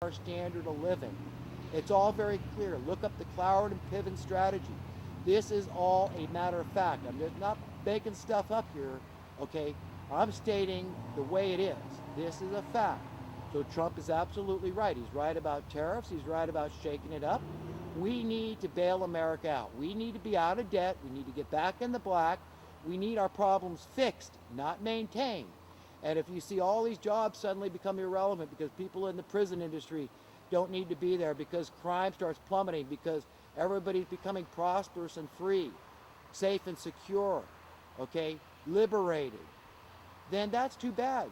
our standard of living. It's all very clear. Look up the Cloward and Piven strategy. This is all a matter of fact. I'm just not making stuff up here, okay? I'm stating the way it is. This is a fact. So Trump is absolutely right. He's right about tariffs. He's right about shaking it up. We need to bail America out. We need to be out of debt. We need to get back in the black. We need our problems fixed, not maintained. And if you see all these jobs suddenly become irrelevant because people in the prison industry don't need to be there, because crime starts plummeting, because everybody's becoming prosperous and free, safe and secure, okay, liberated, then that's too bad.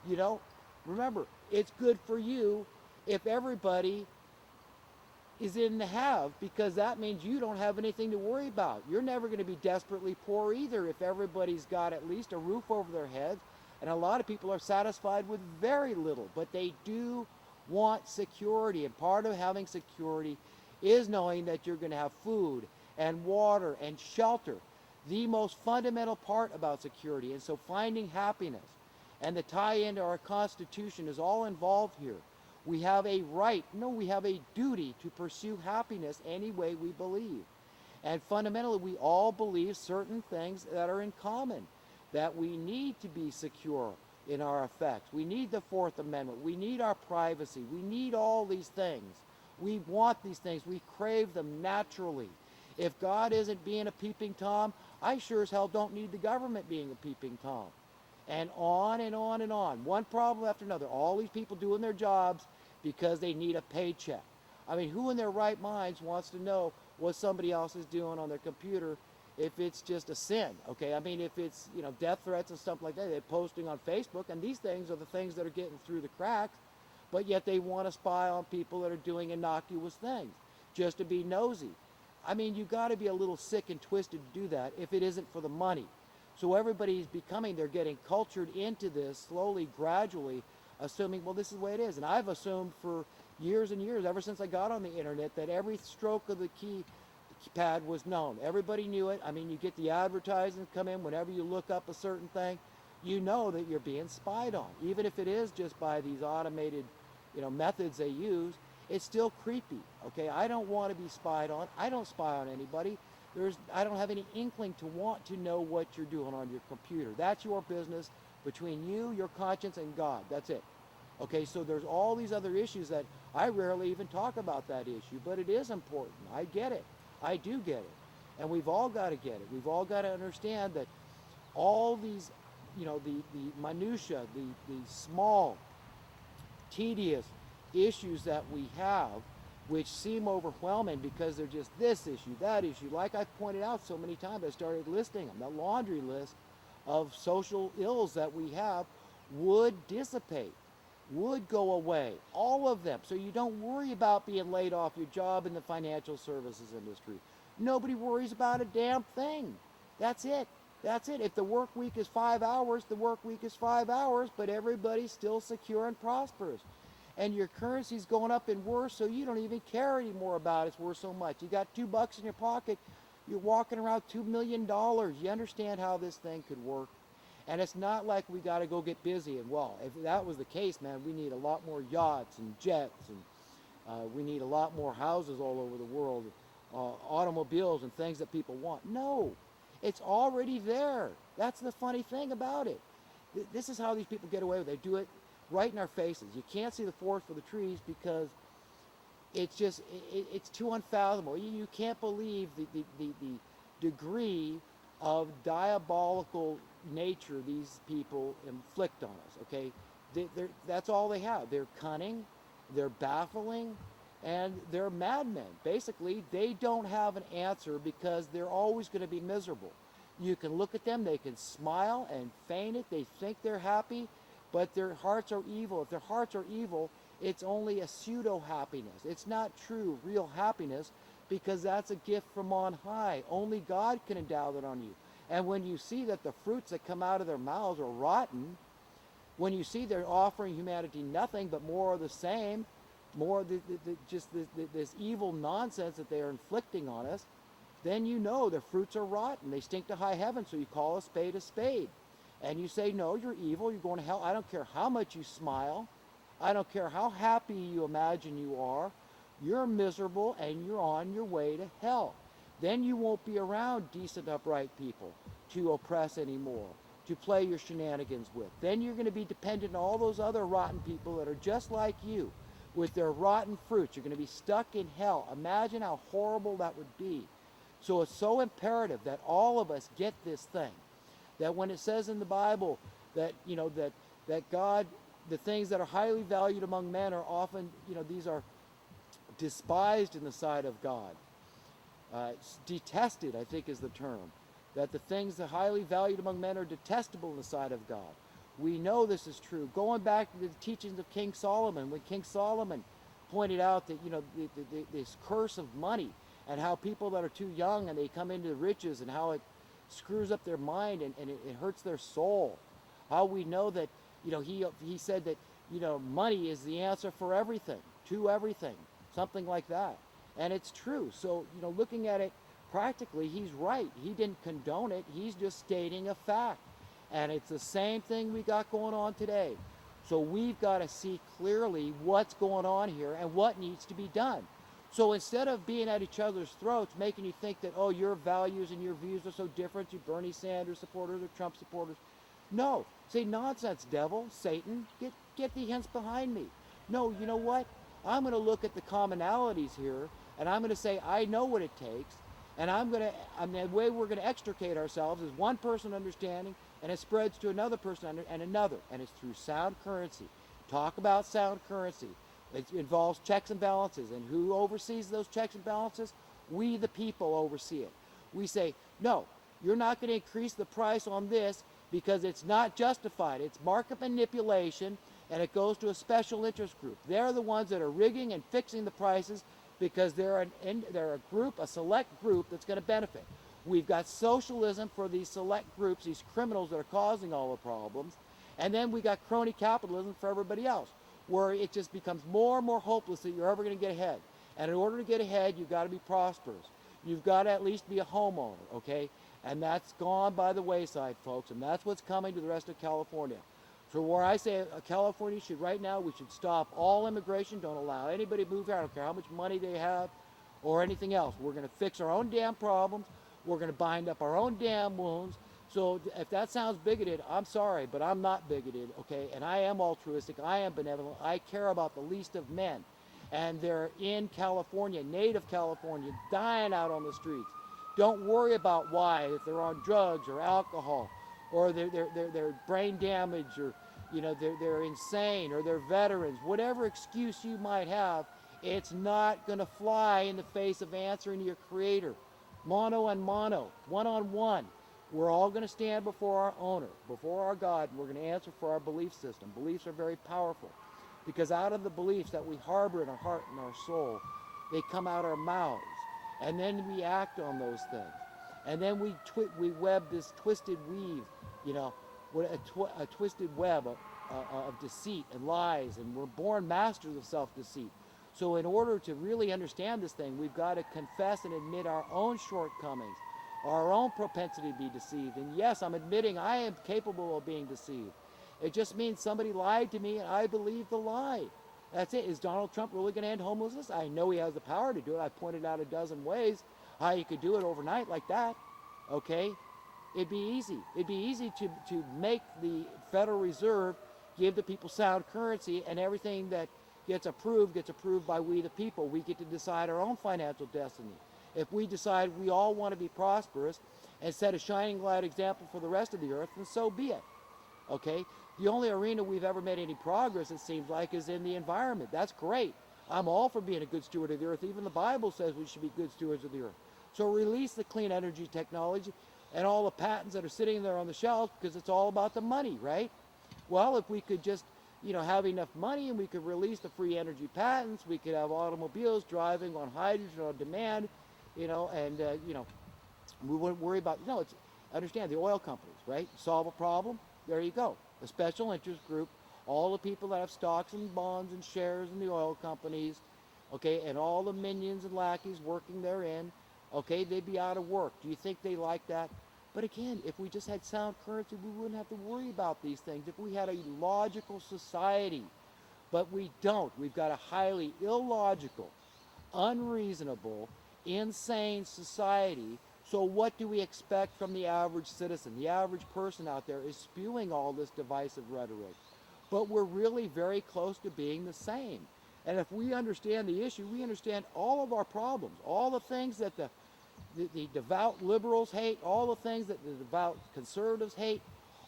You know, remember, it's good for you if everybody is in the have, because that means you don't have anything to worry about. You're never going to be desperately poor either if everybody's got at least a roof over their heads. And a lot of people are satisfied with very little, but they do want security. And part of having security is knowing that you're going to have food and water and shelter, the most fundamental part about security. And so finding happiness and the tie into our Constitution is all involved here. We have a right, no, we have a duty to pursue happiness any way we believe. And fundamentally, we all believe certain things that are in common, that we need to be secure in our effects. We need the Fourth Amendment. We need our privacy. We need all these things. We want these things. We crave them naturally. If God isn't being a peeping Tom, I sure as hell don't need the government being a peeping Tom. And on and on and on. One problem after another. All these people doing their jobs because they need a paycheck. I mean, who in their right minds wants to know what somebody else is doing on their computer if it's just a sin, okay? I mean, if it's, you know, death threats and stuff like that, they're posting on Facebook, and these things are the things that are getting through the cracks, but yet they want to spy on people that are doing innocuous things just to be nosy. I mean, you got to be a little sick and twisted to do that if it isn't for the money. So everybody's becoming, they're getting cultured into this slowly, gradually, assuming, well, this is the way it is. And I've assumed for years and years, ever since I got on the internet, that every stroke of the keypad was known. Everybody knew it. I mean, you get the advertisements come in whenever you look up a certain thing, you know that you're being spied on. Even if it is just by these automated, you know, methods they use, it's still creepy, okay? I don't want to be spied on. I don't spy on anybody. I don't have any inkling to want to know what you're doing on your computer. That's your business between you, your conscience, and God. That's it. Okay, so there's all these other issues that I rarely even talk about that issue, but it is important. I get it. I do get it. And we've all got to get it. We've all got to understand that all these, you know, the minutia, the small, tedious issues that we have, which seem overwhelming because they're just this issue, that issue. Like I've pointed out so many times, I started listing them. The laundry list of social ills that we have would dissipate, would go away, all of them. So you don't worry about being laid off your job in the financial services industry. Nobody worries about a damn thing. That's it. That's it. If the work week is 5 hours, the work week is 5 hours, but everybody's still secure and prosperous. And your currency's going up in worth, so you don't even care anymore about it's worth so much. You got $2 in your pocket, you're walking around $2 million. You understand how this thing could work. And it's not like we got to go get busy. And well, if that was the case, man, we need a lot more yachts and jets, and we need a lot more houses all over the world, automobiles and things that people want. No, it's already there. That's the funny thing about it. This is how these people get away with it. They do it right in our faces. You can't see the forest for the trees because it's just, it's too unfathomable. You can't believe the degree of diabolical nature these people inflict on us, okay? That's all they have. They're cunning, they're baffling, and they're madmen. Basically, they don't have an answer because they're always going to be miserable. You can look at them, they can smile and feign it, they think they're happy, but their hearts are evil. If their hearts are evil, it's only a pseudo-happiness. It's not true, real happiness, because that's a gift from on high. Only God can endow that on you. And when you see that the fruits that come out of their mouths are rotten, when you see they're offering humanity nothing but more of the same, more of this evil nonsense that they are inflicting on us, then you know their fruits are rotten. They stink to high heaven, so you call a spade a spade. And you say, no, you're evil, you're going to hell. I don't care how much you smile. I don't care how happy you imagine you are, you're miserable and you're on your way to hell. Then you won't be around decent, upright people to oppress anymore, to play your shenanigans with. Then you're going to be dependent on all those other rotten people that are just like you with their rotten fruits. You're going to be stuck in hell. Imagine how horrible that would be. So it's so imperative that all of us get this thing. That when it says in the Bible that, that God, the things that are highly valued among men are often, these are despised in the sight of God. Detested, I think is the term. That the things that are highly valued among men are detestable in the sight of God. We know this is true. Going back to the teachings of King Solomon, when King Solomon pointed out that, this curse of money and how people that are too young and they come into riches and how it screws up their mind and it hurts their soul. How we know that, he said that, money is the answer for everything, to everything, something like that. And it's true. So, looking at it practically, he's right. He didn't condone it. He's just stating a fact. And it's the same thing we got going on today. So we've got to see clearly what's going on here and what needs to be done. So instead of being at each other's throats, making you think that, oh, your values and your views are so different, you Bernie Sanders supporters or Trump supporters. No. Say, nonsense, devil, Satan, get thee hence behind me. No, you know what? I'm going to look at the commonalities here, and I'm going to say, I know what it takes, and the way we're going to extricate ourselves is one person understanding, and it spreads to another person and another, and it's through sound currency. Talk about sound currency. It involves checks and balances, and who oversees those checks and balances? We, the people, oversee it. We say, no, you're not going to increase the price on this because it's not justified. It's market manipulation, and it goes to a special interest group. They're the ones that are rigging and fixing the prices because they're a group, a select group that's going to benefit. We've got socialism for these select groups, these criminals that are causing all the problems, and then we got crony capitalism for everybody else, where it just becomes more and more hopeless that you're ever going to get ahead. And in order to get ahead, you've got to be prosperous. You've got to at least be a homeowner, okay? And that's gone by the wayside, folks, and that's what's coming to the rest of California. So where I say California should, right now, we should stop all immigration, don't allow anybody to move here, I don't care how much money they have or anything else. We're going to fix our own damn problems. We're going to bind up our own damn wounds. So if that sounds bigoted, I'm sorry, but I'm not bigoted, okay? And I am altruistic. I am benevolent. I care about the least of men. And they're in California, native California, dying out on the streets. Don't worry about why, if they're on drugs or alcohol, or they're brain damage, or they're insane, or they're veterans. Whatever excuse you might have, it's not going to fly in the face of answering your Creator. Mono and mono, one-on-one. We're all going to stand before our owner, before our God, and we're going to answer for our belief system. Beliefs are very powerful because out of the beliefs that we harbor in our heart and our soul, they come out our mouths, and then we act on those things. And then we web this twisted weave, a twisted web of deceit and lies, and we're born masters of self-deceit. So in order to really understand this thing, we've got to confess and admit our own shortcomings, our own propensity to be deceived. And yes, I'm admitting I am capable of being deceived. It just means somebody lied to me and I believe the lie. That's it. Is Donald Trump really going to end homelessness? I know he has the power to do it. I pointed out a dozen ways how he could do it overnight like that. Okay? It'd be easy. It'd be easy to make the Federal Reserve give the people sound currency, and everything that gets approved by we the people. We get to decide our own financial destiny. If we decide we all want to be prosperous and set a shining light example for the rest of the earth, then so be it. Okay? The only arena we've ever made any progress, it seems like, is in the environment. That's great. I'm all for being a good steward of the earth. Even the Bible says we should be good stewards of the earth. So release the clean energy technology and all the patents that are sitting there on the shelves, because it's all about the money, right? Well, if we could just have enough money and we could release the free energy patents, we could have automobiles driving on hydrogen on demand, and we wouldn't worry about, understand the oil companies, right? Solve a problem, there you go. A special interest group, all the people that have stocks and bonds and shares in the oil companies, okay, and all the minions and lackeys working therein, okay, they'd be out of work. Do you think they like that? But again, if we just had sound currency, we wouldn't have to worry about these things. If we had a logical society But we don't. We've got a highly illogical, unreasonable, insane society. So what do we expect from the average citizen? The average person out there is spewing all this divisive rhetoric. But we're really very close to being the same. And if we understand the issue, we understand all of our problems, all the things that the devout liberals hate, all the things that the devout conservatives hate,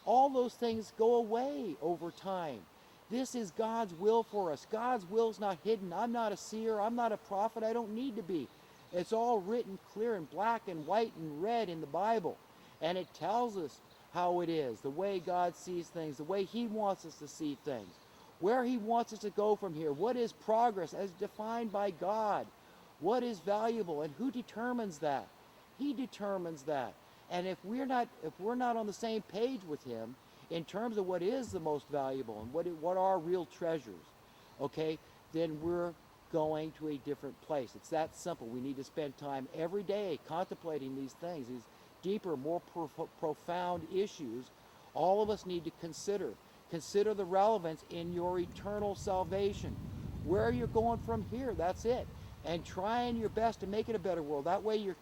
all those things go away over time. This is God's will for us. God's will is not hidden. I'm not a seer. I'm not a prophet. I don't need to be. It's all written clear in black and white and red in the Bible. And it tells us how it is, the way God sees things, the way He wants us to see things, where He wants us to go from here, what is progress as defined by God, what is valuable, and who determines that? He determines that. And if we're not on the same page with Him in terms of what is the most valuable and what are real treasures, okay, then we're going to a different place. It's that simple. We need to spend time every day contemplating these things, these deeper, more profound issues. All of us need to consider. Consider the relevance in your eternal salvation. Where you're going from here, that's it. And trying your best to make it a better world. That way your